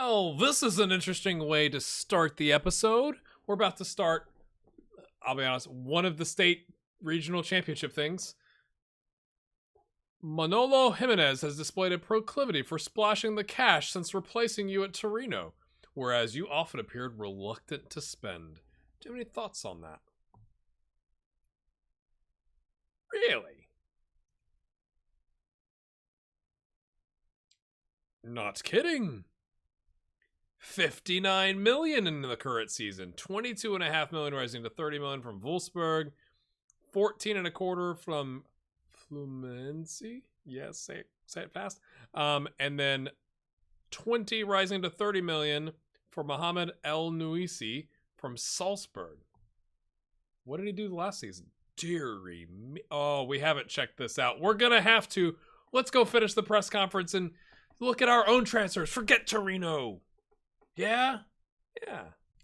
Well, this is an interesting way to start the episode. We're about to start, I'll be honest, one of the state regional championship things. Manolo Jimenez has displayed a proclivity for splashing the cash since replacing you at Torino, whereas you often appeared reluctant to spend. Do you have any thoughts on that? Really? Not kidding. 59 million in the current season, 22.5 million rising to 30 million from Wolfsburg, 14 and a quarter from Fluminense. Yes, say it fast. And then 20 rising to 30 million for Mohamed El Nuisi from Salzburg. What did he do last season? Deary me. Oh, we haven't checked this out. We're gonna have to. Let's go finish the press conference and look at our own transfers. Forget Torino. Yeah? Yeah.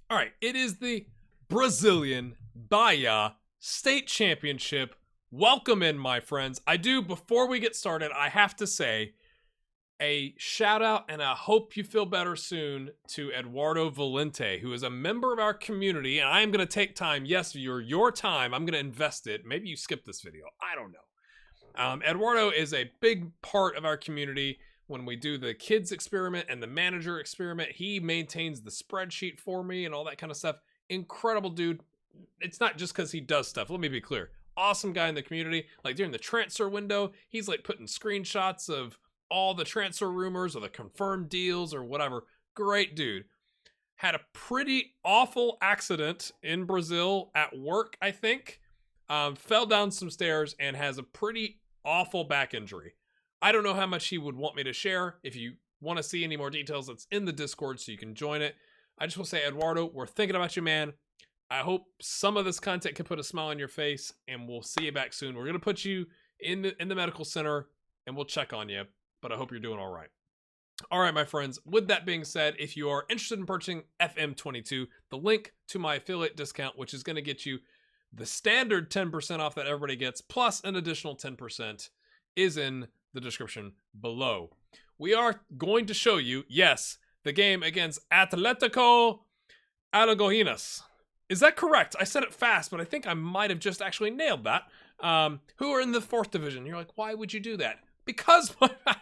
All right. It is the Brazilian Bahia State Championship. Welcome in, my friends. Before we get started, I have to say a shout out and I hope you feel better soon to Eduardo Valente, who is a member of our community. And I am going to take time. Yes, your time. I'm going to invest it. Maybe you skip this video. I don't know. Eduardo is a big part of our community. When we do the kids experiment and the manager experiment, he maintains the spreadsheet for me and all that kind of stuff. Incredible dude. It's not just because he does stuff. Let me be clear. Awesome guy in the community. Like during the transfer window, he's like putting screenshots of all the transfer rumors or the confirmed deals or whatever. Great dude. Had a pretty awful accident in Brazil at work, I think. Fell down some stairs and has a pretty awful back injury. I don't know how much he would want me to share. If you want to see any more details, it's in the Discord so you can join it. I just want to say, Eduardo, we're thinking about you, man. I hope some of this content can put a smile on your face, and we'll see you back soon. We're going to put you in the medical center, and we'll check on you, but I hope you're doing all right. All right, my friends, with that being said, if you are interested in purchasing FM22, the link to my affiliate discount, which is going to get you the standard 10% off that everybody gets, plus an additional 10%, is in the description below. We are going to show you, yes, the game against Atletico Alagoinhas. Is that correct? I said it fast, but I think I might have just actually nailed that. Who are in the 4th division? You're like, why would you do that? Because,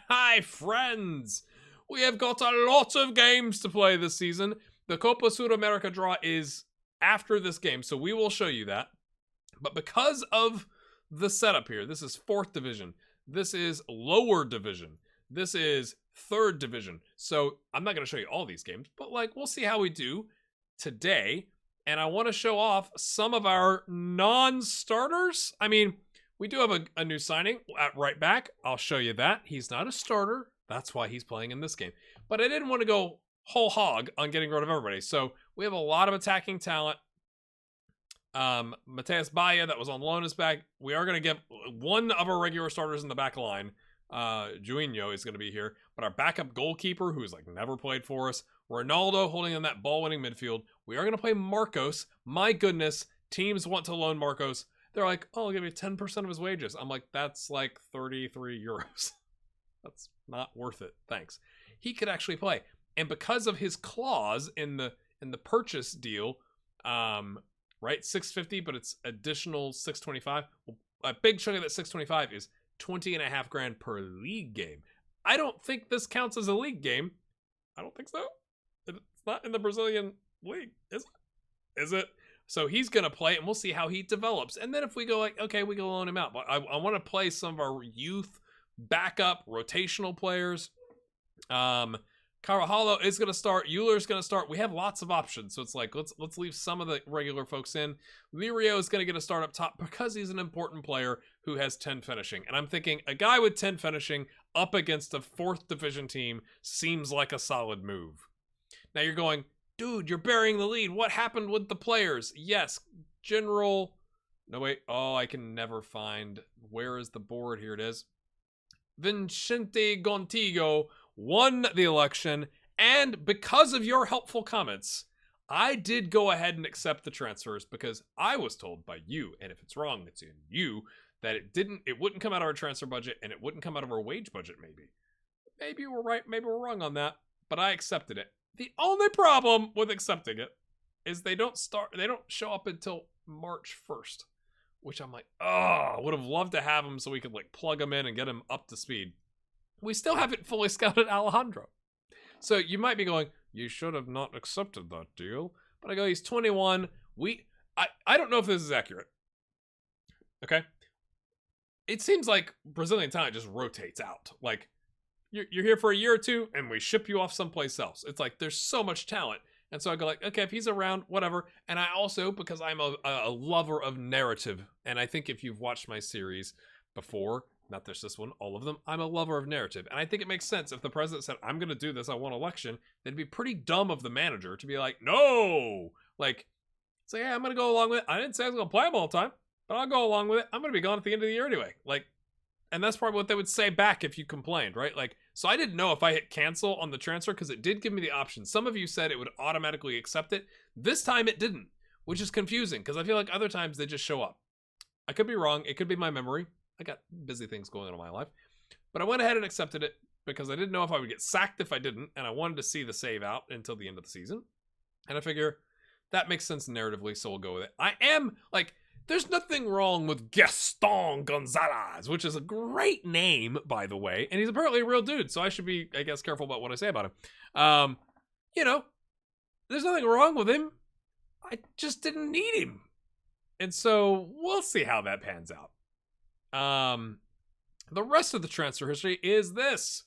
my friends, we have got a lot of games to play this season. The Copa Sudamerica draw is after this game, so we will show you that. But because of the setup here, this is 4th division. This is lower division. This is 3rd division. So I'm not going to show you all these games, but like we'll see how we do today. And I want to show off some of our non-starters. I mean, we do have a new signing at right back. I'll show you that. He's not a starter. That's why he's playing in this game. But I didn't want to go whole hog on getting rid of everybody. So we have a lot of attacking talent. Mateus Bahia, that was on loan, is back. We are going to get one of our regular starters in the back line. Juinho is going to be here. But our backup goalkeeper, who's like never played for us, Ronaldo holding in that ball-winning midfield. We are going to play Marcos. My goodness, teams want to loan Marcos. They're like, oh, I'll give you 10% of his wages. I'm like, that's like 33 euros. That's not worth it. Thanks. He could actually play. And because of his clause in the purchase deal, right, 650, but it's additional 625. Well, a big chunk of that 625 is 20.5 grand per league game. I don't think this counts as a league game. I don't think so. It's not in the Brazilian league, is it? Is it? So he's going to play, and we'll see how he develops. And then if we go like, okay, we can loan him out. But I want to play some of our youth backup rotational players. Carvajal is going to start. Euler's going to start. We have lots of options. So it's like, let's leave some of the regular folks in. Lirio is going to get a start up top because he's an important player who has 10 finishing. And I'm thinking a guy with 10 finishing up against a 4th division team seems like a solid move. Now you're going, dude, you're burying the lead. What happened with the players? Yes, general. No, wait. Oh, I can never find. Where is the board? Here it is. Vicente Gontigo won the election, and because of your helpful comments, I did go ahead and accept the transfers because I was told by you, and if it's wrong, it's in you, that it wouldn't come out of our transfer budget and it wouldn't come out of our wage budget maybe. Maybe we're right, maybe we're wrong on that, but I accepted it. The only problem with accepting it is they don't show up until March 1st, which I'm like, oh, would have loved to have him so we could like plug him in and get him up to speed. We still haven't fully scouted Alejandro. So you might be going, you should have not accepted that deal. But I go, he's 21. I don't know if this is accurate. Okay? It seems like Brazilian talent just rotates out. Like, you're here for a year or two, and we ship you off someplace else. It's like, there's so much talent. And so I go like, okay, if he's around, whatever. And I also, because I'm a lover of narrative, and I think if you've watched my series before, not just this one, all of them, I'm a lover of narrative. And I think it makes sense if the president said, I'm going to do this, I want election, it'd be pretty dumb of the manager to be like, no! Like, say, yeah, I'm going to go along with it. I didn't say I was going to play him all the time, but I'll go along with it. I'm going to be gone at the end of the year anyway. Like, and that's probably what they would say back if you complained, right? Like, so I didn't know if I hit cancel on the transfer because it did give me the option. Some of you said it would automatically accept it. This time it didn't, which is confusing because I feel like other times they just show up. I could be wrong. It could be my memory. I got busy things going on in my life. But I went ahead and accepted it because I didn't know if I would get sacked if I didn't, and I wanted to see the save out until the end of the season. And I figure that makes sense narratively, so we'll go with it. I am, like, there's nothing wrong with Gaston Gonzalez, which is a great name, by the way, and he's apparently a real dude, so I should be, I guess, careful about what I say about him. You know, there's nothing wrong with him. I just didn't need him. And so we'll see how that pans out. The rest of the transfer history is this.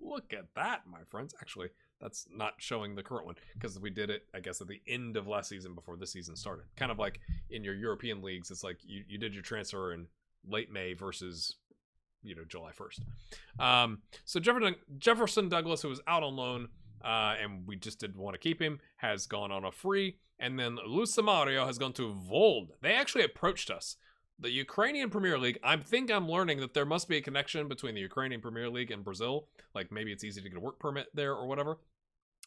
Look at that, my friends. Actually, that's not showing the current one because we did it, I guess, at the end of last season before this season started. Kind of like in your European leagues, it's like you did your transfer in late May versus, you know, July 1st. So Jefferson Douglas, who was out on loan, and we just didn't want to keep him, has gone on a free. And then Luis Samario has gone to Vold. They actually approached us. The Ukrainian Premier League, I think I'm learning that there must be a connection between the Ukrainian Premier League and Brazil. Like maybe it's easy to get a work permit there or whatever.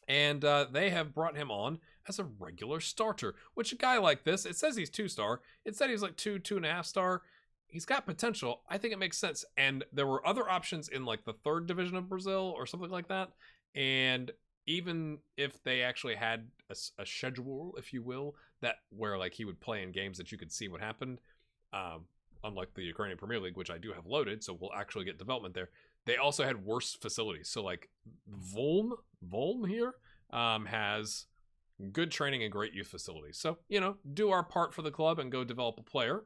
And they have brought him on as a regular starter, which a guy like this, it says he's 2-star. It said he's like 2.5 star. He's got potential. I think it makes sense. And there were other options in like the 3rd division of Brazil or something like that. And even if they actually had a schedule, if you will, that where like he would play in games that you could see what happened, unlike the Ukrainian Premier League, which I do have loaded, so we'll actually get development there. They also had worse facilities. So like Volm here has good training and great youth facilities. So, you know, do our part for the club and go develop a player.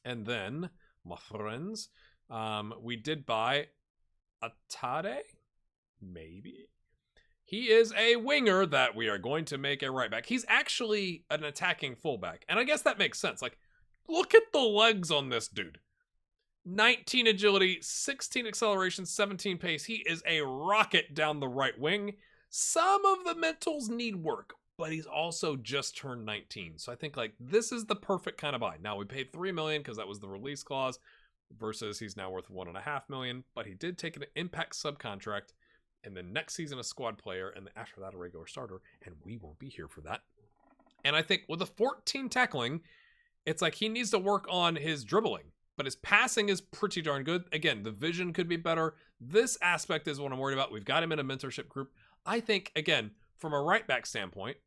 And then, my friends, we did buy Atade, maybe. He is a winger that we are going to make a right back. He's actually an attacking fullback. And I guess that makes sense. Like, look at the legs on this dude. 19 agility, 16 acceleration, 17 pace. He is a rocket down the right wing. Some of the mentals need work, but he's also just turned 19. So I think like this is the perfect kind of buy. Now we paid $3 million because that was the release clause versus he's now worth $1.5 million, but he did take an impact subcontract and then next season a squad player and after that a regular starter, and we won't be here for that. And I think with the 14 tackling, it's like he needs to work on his dribbling, but his passing is pretty darn good. Again, the vision could be better. This aspect is what I'm worried about. We've got him in a mentorship group. I think, again, from a right back standpoint,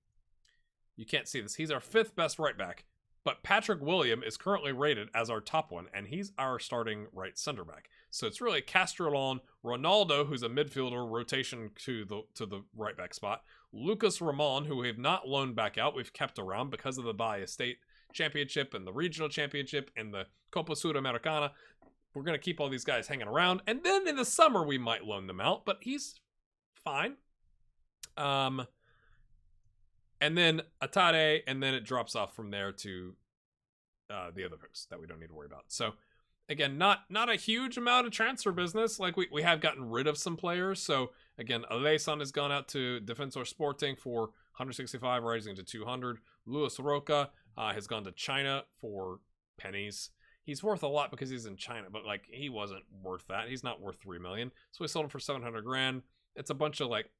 you can't see this. He's our 5th best right back, but Patrick William is currently rated as our top one, and he's our starting right center back. So it's really Castrolon, Ronaldo, who's a midfielder, rotation to the right back spot, Lucas Ramon, who we have not loaned back out. We've kept around because of the Bahia State Championship and the regional championship and the Copa Sudamericana. We're going to keep all these guys hanging around, and then in the summer we might loan them out, but he's fine. And then Atade, and then it drops off from there to the other folks that we don't need to worry about. So again, not a huge amount of transfer business. Like we have gotten rid of some players. So again, Aleson has gone out to Defensor Sporting for 165, rising to 200. Luis Roca has gone to China for pennies. He's worth a lot because he's in China, but like he wasn't worth that. He's not worth $3 million. So we sold him for 700 grand. It's a bunch of like,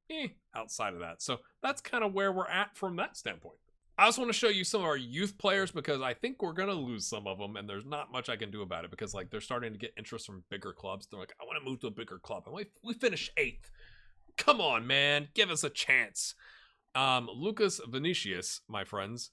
outside of that. So that's kind of where we're at from that standpoint. I also want to show you some of our youth players because I think we're going to lose some of them and there's not much I can do about it because like they're starting to get interest from bigger clubs. They're like, I want to move to a bigger club. And we finished 8th. Come on, man. Give us a chance. Lucas Vinicius, my friends.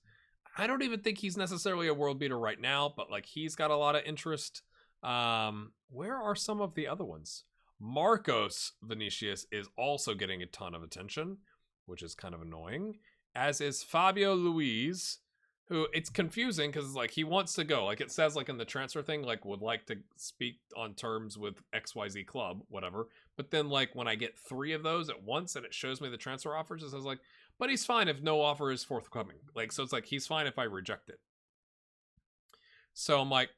I don't even think he's necessarily a world beater right now, but like he's got a lot of interest. Where are some of the other ones? Marcos Vinicius is also getting a ton of attention, which is kind of annoying, as is Fabio Luiz, who it's confusing because like he wants to go. Like it says like in the transfer thing, like would like to speak on terms with XYZ club, whatever. But then like when I get 3 of those at once and it shows me the transfer offers, it says like, but he's fine if no offer is forthcoming. Like, so it's like, he's fine if I reject it. So I'm like,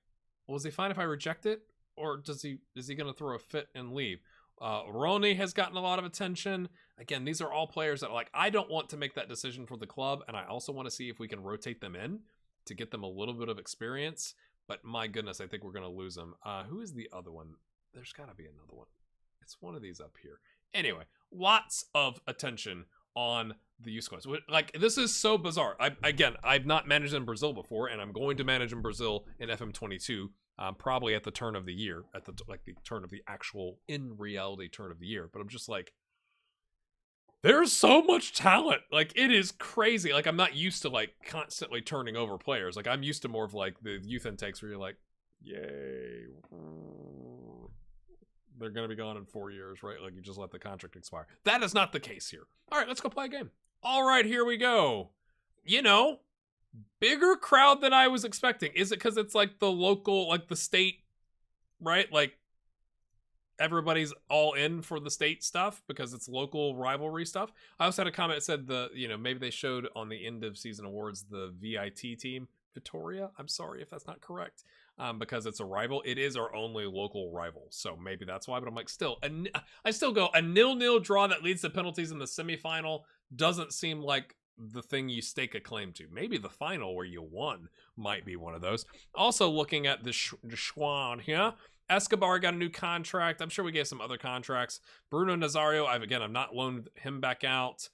well, is he fine if I reject it? Or is he going to throw a fit and leave? Roni has gotten a lot of attention. Again, these are all players that like, I don't want to make that decision for the club. And I also want to see if we can rotate them in to get them a little bit of experience. But my goodness, I think we're going to lose them. Who is the other one? There's got to be another one. It's one of these up here. Anyway, lots of attention on the youth squads. Like, this is so bizarre. I've not managed in Brazil before, and I'm going to manage in Brazil in FM22, probably at the turn of the year, at the turn of the actual, in reality, turn of the year. But I'm just like, there's so much talent. Like, it is crazy. Like, I'm not used to, like, constantly turning over players. Like, I'm used to more of, like, the youth intakes where you're like, yay, they're going to be gone in 4 years, right? Like, you just let the contract expire. That is not the case here. All right, let's go play a game. All right, here we go. You know, bigger crowd than I was expecting. Is it because it's like the local, like the state, right? Like, everybody's all in for the state stuff because it's local rivalry stuff. I also had a comment that said maybe they showed on the end of season awards the VIT team, Victoria. I'm sorry if that's not correct. Because it's a rival. It is our only local rival. So maybe that's why, but I'm like, I still go a 0-0 draw that leads to penalties in the semifinal doesn't seem like the thing you stake a claim to. Maybe the final where you won might be one of those. Also looking at the Schwan here. Escobar got a new contract. I'm sure we gave some other contracts. Bruno Nazario, I've not loaned him back out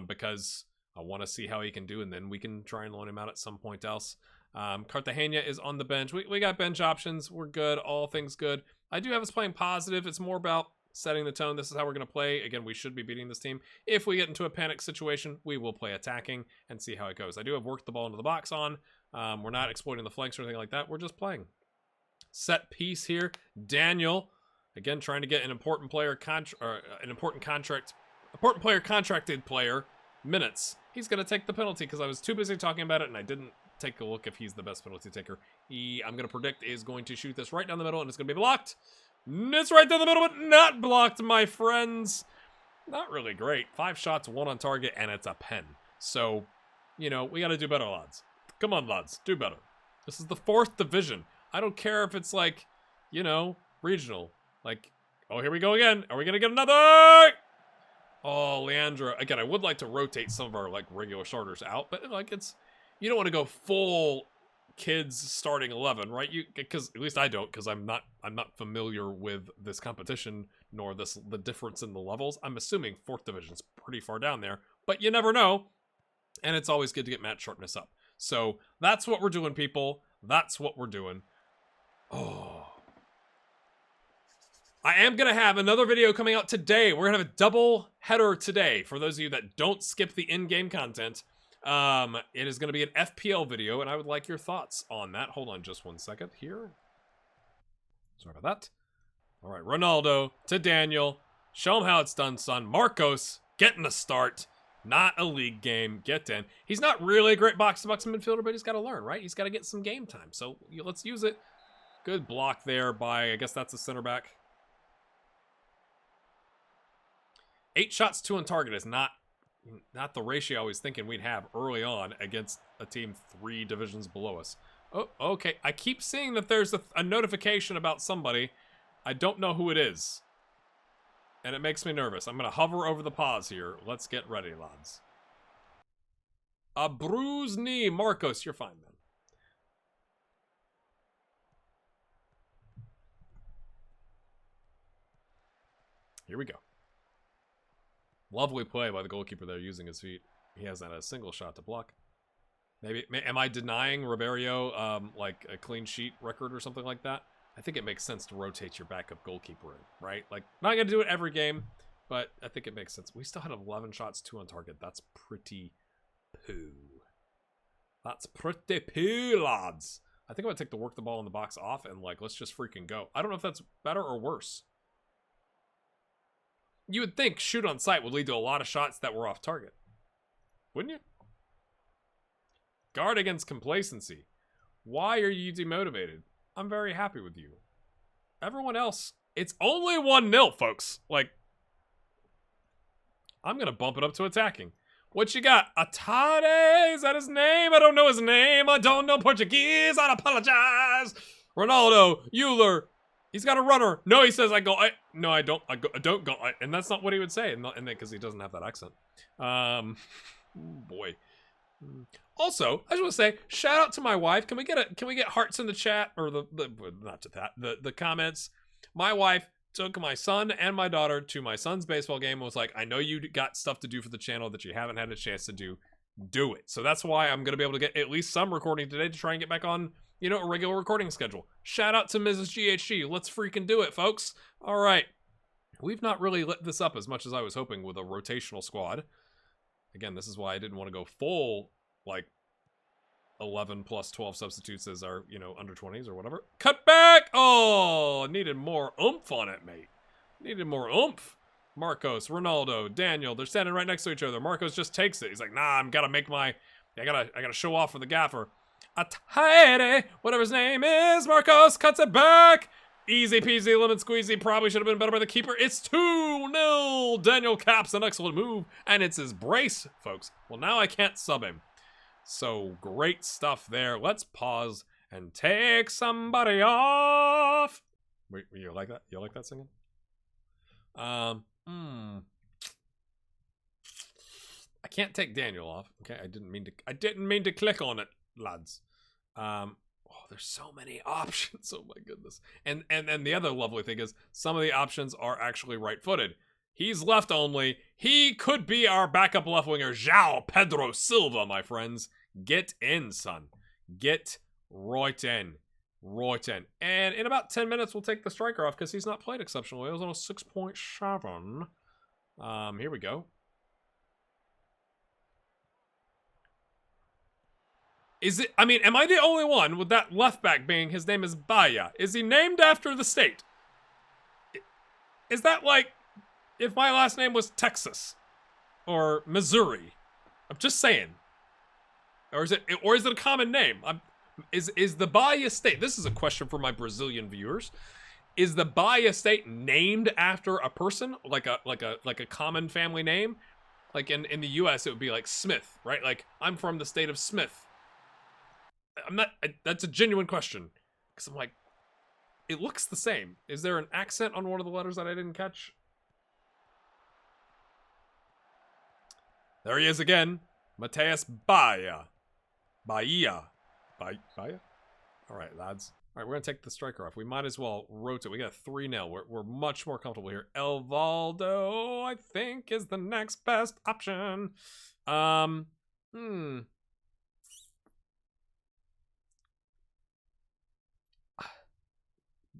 because I want to see how he can do, and then we can try and loan him out at some point else. Cartagena is on the bench. We got bench options. We're good. All things good. I do have us playing positive. It's more about setting the tone. This is how we're going to play. Again, we should be beating this team. If we get into a panic situation, we will play attacking and see how it goes. I do have worked the ball into the box on. We're not exploiting the flanks or anything like that. We're just playing. Set piece here. Daniel, again, trying to get an important player contracted player minutes. He's going to take the penalty because I was too busy talking about it and I didn't take a look if he's the best penalty taker. I'm going to predict is going to shoot this right down the middle and it's going to be blocked. It's right down the middle, but not blocked, my friends. Not really great. 5 shots, 1 on target, and it's a pen. So, we got to do better, lads. Come on, lads. Do better. This is the 4th division. I don't care if it's like, regional. Like, oh, here we go again. Are we going to get another? Oh, Leandro. Again, I would like to rotate some of our, like, regular starters out, but, like, you don't want to go full kids starting 11, right? Because at least I don't, because I'm not familiar with this competition nor the difference in the levels. I'm assuming 4th division's pretty far down there, but you never know. And it's always good to get match sharpness up. So that's what we're doing, people. That's what we're doing. Oh. I am going to have another video coming out today. We're going to have a double header today. For those of you that don't skip the in-game content, it is going to be an FPL video, and I would like your thoughts on that. Hold on just 1 second here. Sorry about that. All right, Ronaldo to Daniel. Show him how it's done, son. Marcos getting a start. Not a league game. Get in. He's not really a great box-to-box midfielder, but he's got to learn, right? He's got to get some game time. So let's use it. Good block there by, I guess that's a center back. 8 shots, 2 on target is not the ratio I was thinking we'd have early on against a team 3 divisions below us. Oh, okay. I keep seeing that there's a notification about somebody. I don't know who it is. And it makes me nervous. I'm going to hover over the pause here. Let's get ready, lads. A bruised knee. Marcos, you're fine, man. Here we go. Lovely play by the goalkeeper there using his feet. He hasn't had a single shot to block. Maybe, am I denying Ribeiro like a clean sheet record or something like that? I think it makes sense to rotate your backup goalkeeper in, right? Like, not going to do it every game, But I think it makes sense. We still had 11 shots, 2 on target. That's pretty poo. That's pretty poo, lads. I think I'm going to take the work the ball in the box off and, like, let's just freaking go. I don't know if that's better or worse. You would think shoot on sight would lead to a lot of shots that were off target. Wouldn't you? Guard against complacency. Why are you demotivated? I'm very happy with you. Everyone else, it's only 1-0, folks. Like, I'm going to bump it up to attacking. What you got? Atade? Is that his name? I don't know his name. I don't know Portuguese. I apologize. Ronaldo. Euler. He's got a runner. No, he says I go. No, I don't. I don't go. And that's not what he would say. And because he doesn't have that accent. Boy. Also, I just want to say, shout out to my wife. Can we get hearts in the chat or the comments? My wife took my son and my daughter to my son's baseball game and was like, I know you got stuff to do for the channel that you haven't had a chance to do. Do it. So that's why I'm going to be able to get at least some recording today to try and get back on, you know, a regular recording schedule. Shout out to Mrs. GHG. Let's freaking do it, folks. All right. We've not really lit this up as much as I was hoping with a rotational squad. Again, this is why I didn't want to go full, like, 11 plus 12 substitutes as our, you know, under 20s or whatever. Cut back! Oh, needed more oomph on it, mate. Needed more oomph. Marcos, Ronaldo, Daniel, they're standing right next to each other. Marcos just takes it. He's like, nah, I gotta show off for the gaffer. Atade, whatever his name is. Marcos cuts it back. Easy peasy, lemon squeezy. Probably should have been better by the keeper. It's 2-0. Daniel caps an excellent move, and it's his brace, folks. Well, now I can't sub him. So great stuff there. Let's pause and take somebody off. Wait, you like that? You like that singing? I can't take Daniel off. Okay, I didn't mean to click on it, lads. Oh, there's so many options. Oh my goodness. And the other lovely thing is some of the options are actually right-footed. He's left only. He could be our backup left winger, João Pedro Silva, my friends. Get in, son. Get right in. Right in. And in about 10 minutes, we'll take the striker off because he's not played exceptionally. It was on a 6.7. Here we go. Is it, I mean, am I the only one with that left back being, his name is Bahia? Is he named after the state? Is that like, if my last name was Texas or Missouri? I'm just saying. Or is it a common name? Is the Bahia State, this is a question for my Brazilian viewers. Is the Bahia State named after a person? Like a common family name? Like in the US it would be like Smith, right? Like I'm from the state of Smith. That's a genuine question. Because I'm like, it looks the same. Is there an accent on one of the letters that I didn't catch? There he is again. Mateus Bahia. Bahia. Bahia? All right, lads. All right, we're going to take the striker off. We might as well rotate. We got 3-0. We're much more comfortable here. Elvaldo, I think, is the next best option.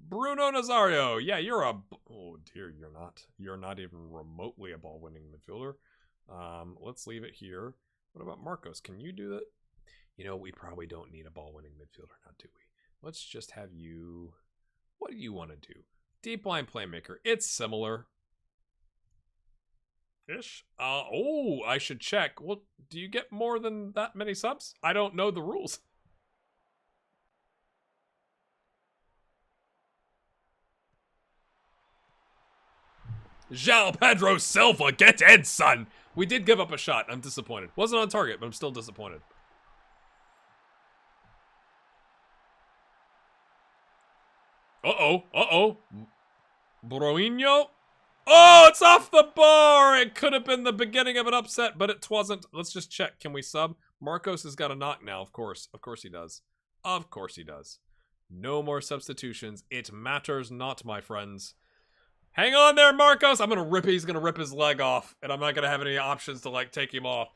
Bruno Nazario. Yeah, you're a... Oh, dear, you're not. You're not even remotely a ball-winning midfielder. Let's leave it here. What about Marcos? Can you do that? You know, we probably don't need a ball-winning midfielder now, do we? Let's just have you... What do you want to do? Deep line playmaker. It's similar. Ish. Oh, I should check. Well, do you get more than that many subs? I don't know the rules. João Pedro Silva, get in, son! We did give up a shot. I'm disappointed. Wasn't on target, but I'm still disappointed. Uh-oh. Broinho. Oh, it's off the bar! It could have been the beginning of an upset, but it wasn't. Let's just check. Can we sub? Marcos has got a knock now, of course. Of course he does. Of course he does. No more substitutions. It matters not, my friends. Hang on there, Marcos! I'm gonna rip, he's gonna rip his leg off, and I'm not gonna have any options to, like, take him off.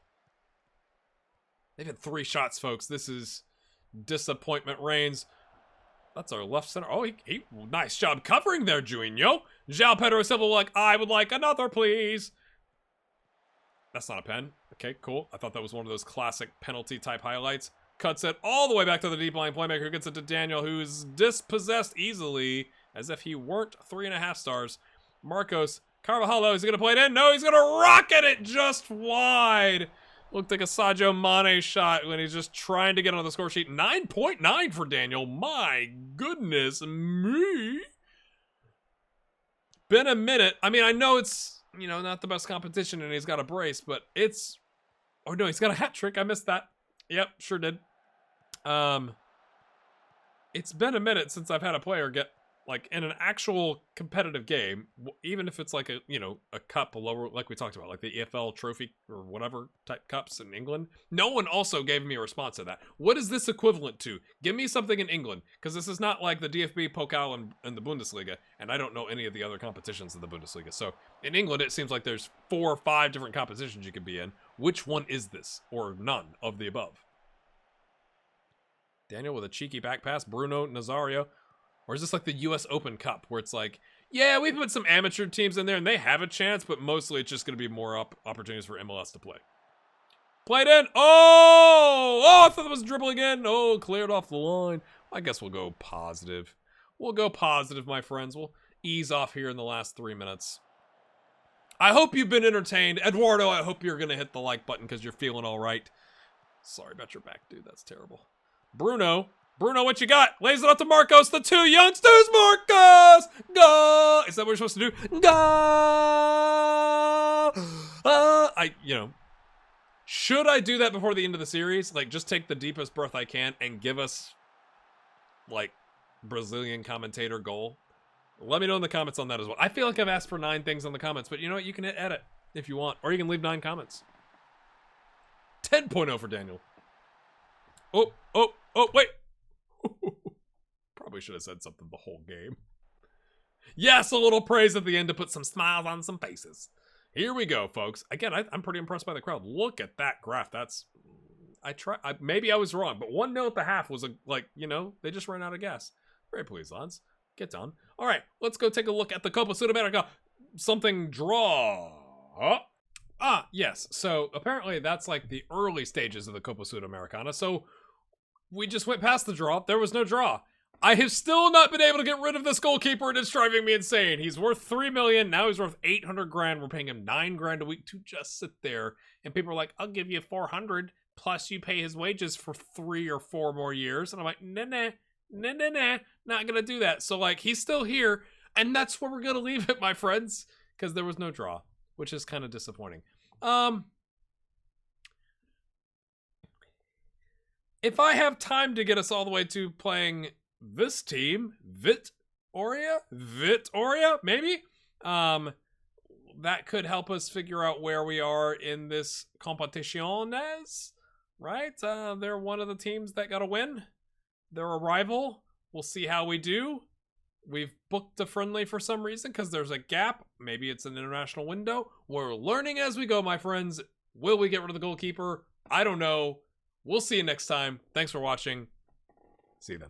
They've had 3 shots, folks. This is disappointment reigns. That's our left center. Oh, he nice job covering there, Juninho. João Pedro Silva like, I would like another, please. That's not a pen. Okay, cool. I thought that was one of those classic penalty type highlights. Cuts it all the way back to the deep line playmaker, who gets it to Daniel, who's dispossessed easily, as if he weren't 3.5 stars. Marcos Carvajal, is he going to play it in? No, he's going to rocket it just wide. Looked like a Sadio Mane shot when he's just trying to get on the score sheet. 9.9 for Daniel. My goodness me. Been a minute. I mean, I know it's, you know, not the best competition and he's got a brace, but it's... Oh, no, he's got a hat trick. I missed that. Yep, sure did. It's been a minute since I've had a player get, like, in an actual competitive game, even if it's like a, you know, a cup, a lower, like we talked about, like the EFL trophy or whatever type cups in England. No one also gave me a response to that. What is this equivalent to? Give me something in England, because this is not like the DFB Pokal in the Bundesliga, and I don't know any of the other competitions in the Bundesliga. So in England, it seems like there's 4 or 5 different competitions you could be in. Which one is this, or none of the above? Daniel with a cheeky back pass. Bruno Nazario. Or is this like the US Open Cup, where it's like, yeah, we put some amateur teams in there and they have a chance, but mostly it's just going to be more opportunities for MLS to play. Played in. Oh, I thought that was dribbling in. Oh, cleared off the line. I guess we'll go positive. We'll go positive, my friends. We'll ease off here in the last 3 minutes. I hope you've been entertained. Eduardo, I hope you're going to hit the like button because you're feeling all right. Sorry about your back, dude. That's terrible. Bruno, what you got? Lays it up to Marcos, the 2 youngsters. Marcos! Go! Is that what we're supposed to do? Go! Should I do that before the end of the series? Like, just take the deepest breath I can and give us, like, Brazilian commentator goal? Let me know in the comments on that as well. I feel like I've asked for 9 things on the comments, but you know what? You can hit edit if you want, or you can leave 9 comments. 10.0 for Daniel. Oh, wait. Probably should have said something the whole game. Yes, a little praise at the end to put some smiles on some faces. Here we go, folks. Again, I'm pretty impressed by the crowd. Look at that graph. That's... maybe I was wrong, but 1-0 at the half was they just ran out of gas. Very pleased, lads. Get done. All right, let's go take a look at the Copa Sudamericana. Something draw. Yes. So apparently that's like the early stages of the Copa Sudamericana. So we just went past the draw. There was no draw. I have still not been able to get rid of this goalkeeper, and it's driving me insane. He's worth $3 million. Now he's worth $800,000. We're paying him $9,000 a week to just sit there. And people are like, I'll give you $400 plus you pay his wages for 3 or 4 more years. And I'm like, nah, not gonna do that. So like, he's still here, and that's where we're gonna leave it, my friends, because there was no draw, which is kind of disappointing. If I have time to get us all the way to playing this team, Vitoria, maybe, that could help us figure out where we are in this competiciones, right? They're one of the teams that got a win. They're a rival. We'll see how we do. We've booked a friendly for some reason because there's a gap. Maybe it's an international window. We're learning as we go, my friends. Will we get rid of the goalkeeper? I don't know. We'll see you next time. Thanks for watching. See you then.